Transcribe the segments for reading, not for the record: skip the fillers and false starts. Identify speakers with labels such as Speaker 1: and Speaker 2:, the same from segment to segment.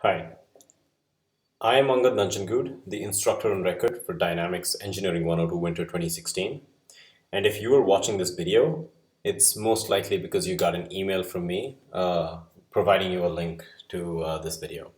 Speaker 1: Hi, I am Angad Nanjangud, the instructor on record for Dynamics Engineering 102 Winter 2016. And if you are watching this video, it's most likely because you got an email from me providing you a link to this video.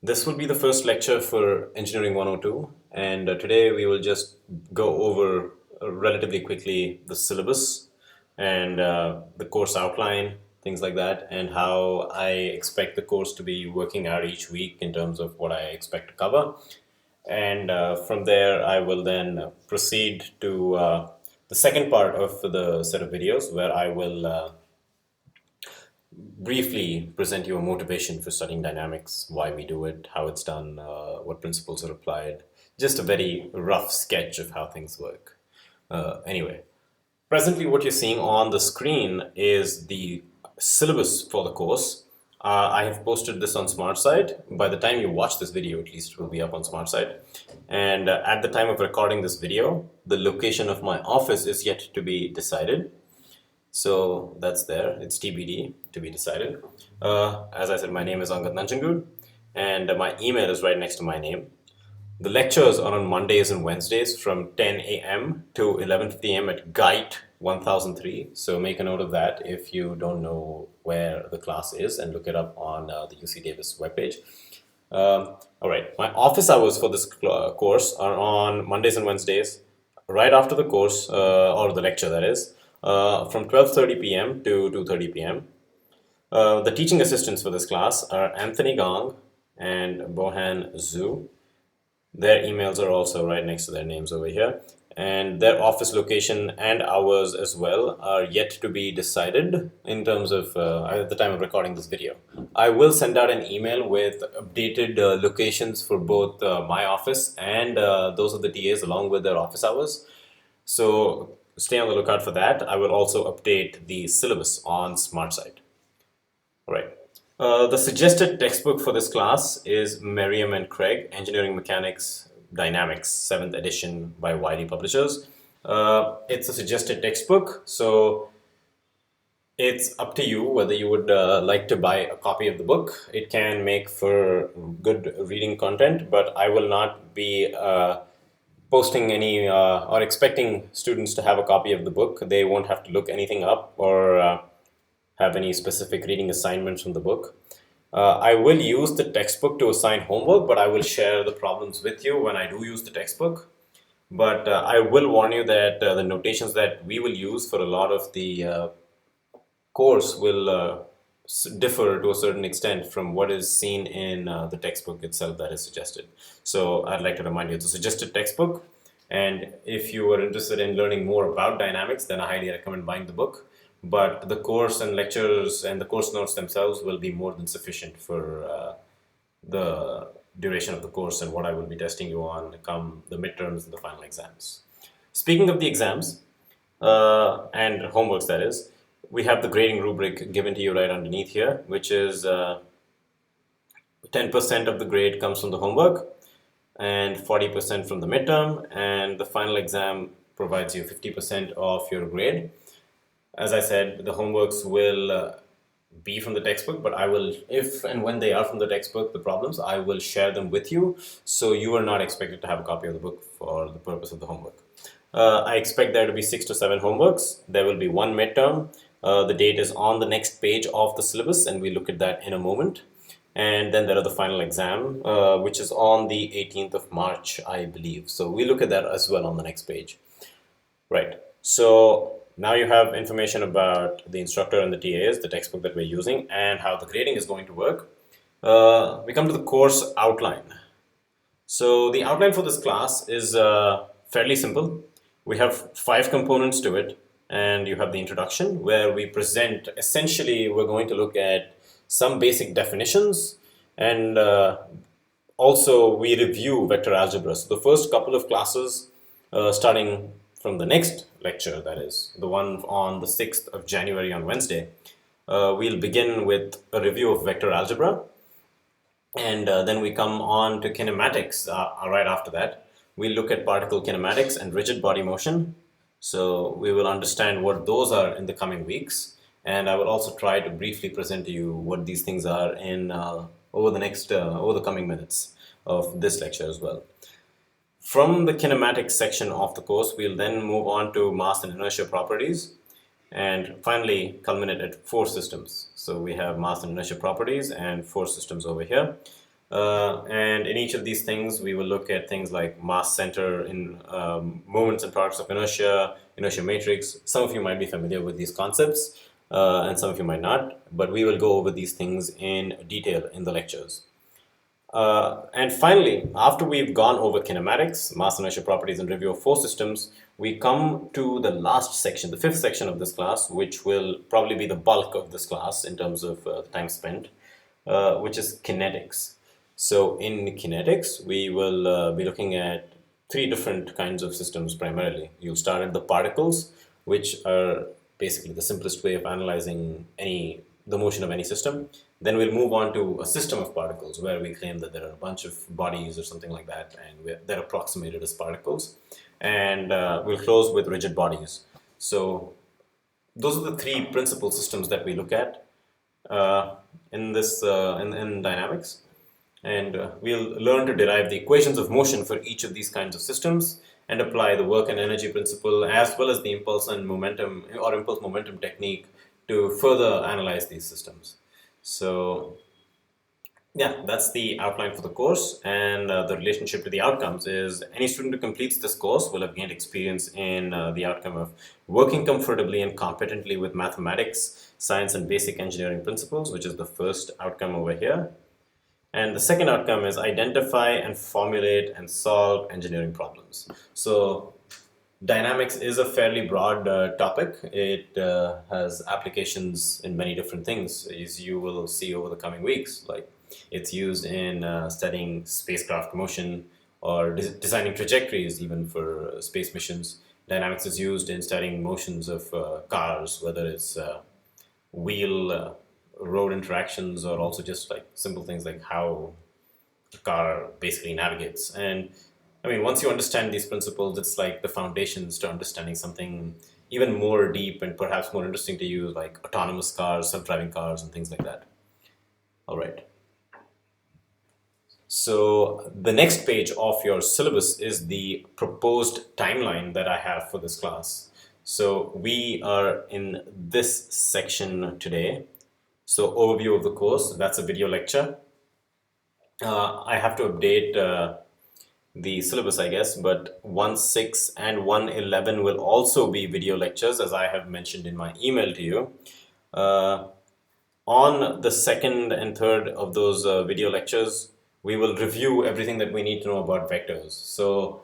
Speaker 1: This will be the first lecture for Engineering 102, and today we will just go over relatively quickly the syllabus and the course outline, things like that, and how I expect the course to be working out each week in terms of what I expect to cover. And from there, I will then proceed to the second part of the set of videos where I will briefly present you a motivation for studying dynamics, why we do it, how it's done, what principles are applied, just a very rough sketch of how things work. Anyway, presently what you're seeing on the screen is the syllabus for the course. I have posted this on SmartSide. By the time you watch this video, at least it will be up on SmartSide. And at the time of recording this video, the location of my office is yet to be decided. So that's there. It's TBD, to be decided. As I said, my name is Angad Nanjangud, and my email is right next to my name. The lectures are on Mondays and Wednesdays from 10 a.m. to 11:50 a.m. at GITE 1003. So make a note of that if you don't know where the class is, and look it up on the UC Davis webpage. All right, my office hours for this course are on Mondays and Wednesdays, right after the course, or the lecture that is, from 12:30 p.m. to 2:30 p.m. The teaching assistants for this class are Anthony Gong and Bohan Zhu. Their emails are also right next to their names over here. And their office location and hours as well are yet to be decided in terms of at the time of recording this video. I will send out an email with updated locations for both my office and those of the TAs along with their office hours. So stay on the lookout for that. I will also update the syllabus on SmartSite. All right. The suggested textbook for this class is Merriam and Craig, Engineering Mechanics Dynamics, 7th edition by Wiley Publishers. It's a suggested textbook, so it's up to you whether you would like to buy a copy of the book. It can make for good reading content, but I will not be posting any or expecting students to have a copy of the book. They won't have to look anything up or have any specific reading assignments from the book. I will use the textbook to assign homework, but I will share the problems with you when I do use the textbook. But I will warn you that the notations that we will use for a lot of the course will differ to a certain extent from what is seen in the textbook itself that is suggested. So I'd like to remind you, it's a suggested textbook. And if you are interested in learning more about dynamics, then I highly recommend buying the book. But the course and lectures and the course notes themselves will be more than sufficient for the duration of the course and what I will be testing you on come the midterms and the final exams. Speaking of the exams and homeworks, that is, we have the grading rubric given to you right underneath here, which is 10% of the grade comes from the homework and 40% from the midterm, and the final exam provides you 50% of your grade. As I said, the homeworks will be from the textbook, but I will, if and when they are from the textbook, the problems, I will share them with you. So you are not expected to have a copy of the book for the purpose of the homework. I expect there to be 6 to 7 homeworks. There will be one midterm. The date is on the next page of the syllabus, and we'll look at that in a moment. And then there are the final exam, which is on the 18th of March, I believe. So we'll look at that as well on the next page. Right. So now you have information about the instructor and the TAs, the textbook that we're using, and how the grading is going to work. We come to the course outline. So the outline for this class is fairly simple. We have 5 components to it, and you have the introduction where we present, essentially we're going to look at some basic definitions, and also we review vector algebra. So the first couple of classes, starting from the next lecture, that is the one on the 6th of January on Wednesday, we'll begin with a review of vector algebra, and then we come on to kinematics right after that. We'll look at particle kinematics and rigid body motion. So we will understand what those are in the coming weeks, and I will also try to briefly present to you what these things are in over the coming minutes of this lecture as well. From the kinematics section of the course, we'll then move on to mass and inertia properties, and finally culminate at force systems. So we have mass and inertia properties and force systems over here. And in each of these things, we will look at things like mass center in moments and products of inertia, inertia matrix. Some of you might be familiar with these concepts, and some of you might not, but we will go over these things in detail in the lectures. And finally, after we've gone over kinematics, mass inertia properties, and review of force systems, we come to the last section, the fifth section of this class, which will probably be the bulk of this class in terms of time spent, which is kinetics. So in kinetics, we will be looking at three different kinds of systems primarily. You'll start at the particles, which are basically the simplest way of analyzing the motion of any system. Then we'll move on to a system of particles, where we claim that there are a bunch of bodies or something like that, and they're approximated as particles. And we'll close with rigid bodies. So those are the three principal systems that we look at in dynamics. And we'll learn to derive the equations of motion for each of these kinds of systems and apply the work and energy principle, as well as the impulse and momentum or impulse momentum technique, to further analyze these systems. So yeah, that's the outline for the course, and the relationship to the outcomes is any student who completes this course will have gained experience in the outcome of working comfortably and competently with mathematics, science, and basic engineering principles, which is the first outcome over here. And the second outcome is identify and formulate and solve engineering problems. So dynamics is a fairly broad topic. It has applications in many different things, as you will see over the coming weeks. Like, it's used in studying spacecraft motion, or designing trajectories even for space missions. Dynamics is used in studying motions of cars, whether it's wheel road interactions, or also just like simple things like how the car basically navigates. And I mean, once you understand these principles, it's like the foundations to understanding something even more deep and perhaps more interesting to you, like autonomous cars, self-driving cars, and things like that. All right. So the next page of your syllabus is the proposed timeline that I have for this class. So we are in this section today. So overview of the course, that's a video lecture. I have to update the syllabus, I guess, but 1.6 and 1.11 will also be video lectures, as I have mentioned in my email to you. On the second and third of those video lectures, we will review everything that we need to know about vectors. So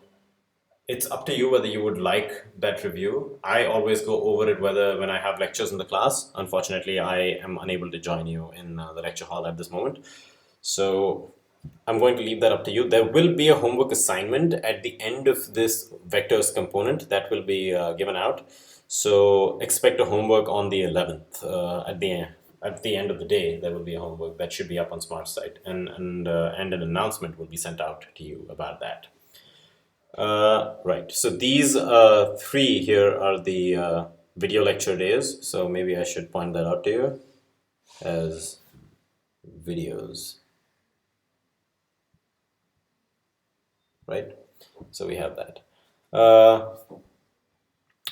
Speaker 1: it's up to you whether you would like that review. I always go over it when I have lectures in the class. Unfortunately, I am unable to join you in the lecture hall at this moment. So I'm going to leave that up to you. There will be a homework assignment at the end of this vectors component that will be given out. So expect a homework on the 11th. At the end of the day, there will be a homework that should be up on Smart Site, and an announcement will be sent out to you about that. Right, so these three here are the video lecture days, so maybe I should point that out to you as videos. Right, so we have that.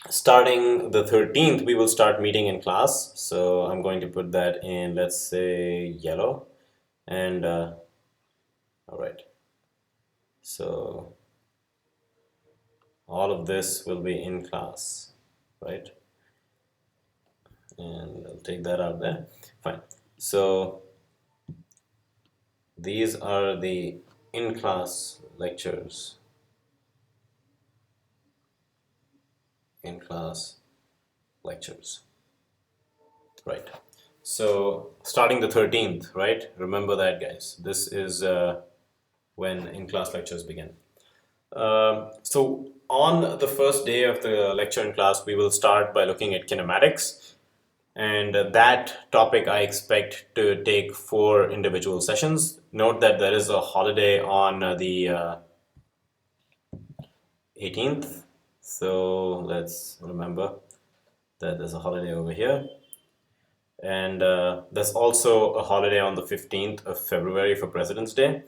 Speaker 1: Starting the 13th, we will start meeting in class, so I'm going to put that in, let's say, yellow. And all right, so all of this will be in class, right? And I'll take that out there. Fine. So these are the in-class lectures. In-class lectures. Right. So starting the 13th, right? Remember that, guys. This is when in-class lectures begin. So on the first day of the lecture in class, we will start by looking at kinematics. And that topic I expect to take 4 individual sessions. Note that there is a holiday on the 18th. So let's remember that there's a holiday over here. And there's also a holiday on the 15th of February for President's Day.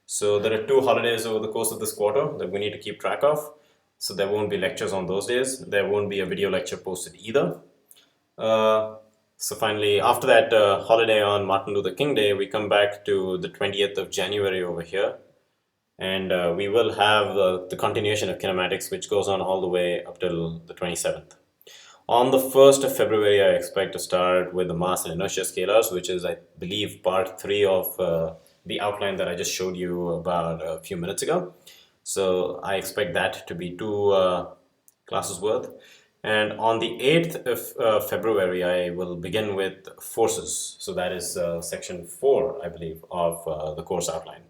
Speaker 1: So there are 2 holidays over the course of this quarter that we need to keep track of. So there won't be lectures on those days. There won't be a video lecture posted either. So finally, after that holiday on Martin Luther King Day, we come back to the 20th of January over here. And we will have the continuation of kinematics, which goes on all the way up till the 27th. On the 1st of February, I expect to start with the mass and inertia scalars, which is, I believe, part 3 of the outline that I just showed you about a few minutes ago. So I expect that to be 2 classes worth. And on the 8th of February, I will begin with forces. So that is section 4, I believe, of the course outline.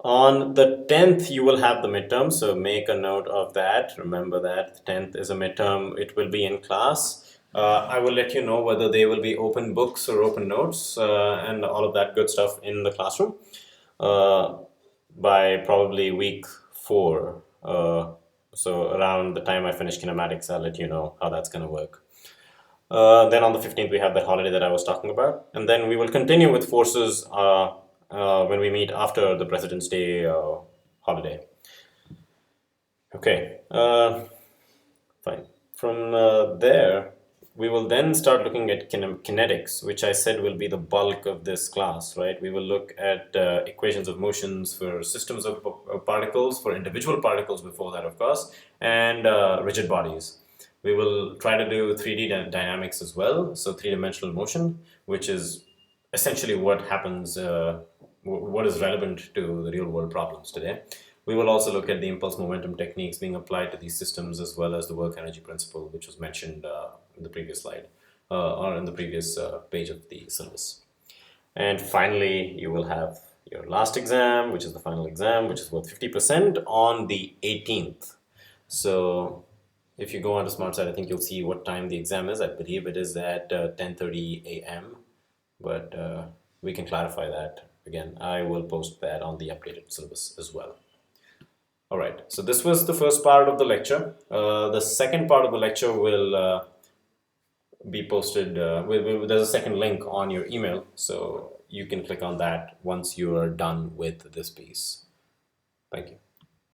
Speaker 1: On the 10th, you will have the midterm, so make a note of that. Remember that the 10th is a midterm. It will be in class. I will let you know whether they will be open books or open notes and all of that good stuff in the classroom by probably week 4. So around the time I finish kinematics, I'll let you know how that's going to work. Then on the 15th, we have that holiday that I was talking about. And then we will continue with forces when we meet after the President's Day holiday. Okay, fine. From there, we will then start looking at kinetics, which I said will be the bulk of this class, right? We will look at equations of motions for systems of particles, for individual particles before that, of course, and rigid bodies. We will try to do 3D dynamics as well, so three-dimensional motion, which is essentially what happens, what is relevant to the real-world problems today. We will also look at the impulse momentum techniques being applied to these systems, as well as the work energy principle, which was mentioned in the previous slide or in the previous page of the syllabus. And finally, you will have your last exam, which is the final exam, which is worth 50% on the 18th. So if you go onto SmartSide, I think you'll see what time the exam is. I believe it is at 10:30 a.m. But we can clarify that. Again, I will post that on the updated syllabus as well. All right, so this was the first part of the lecture. The second part of the lecture will be posted, there's a second link on your email, so you can click on that once you are done with this piece. Thank you.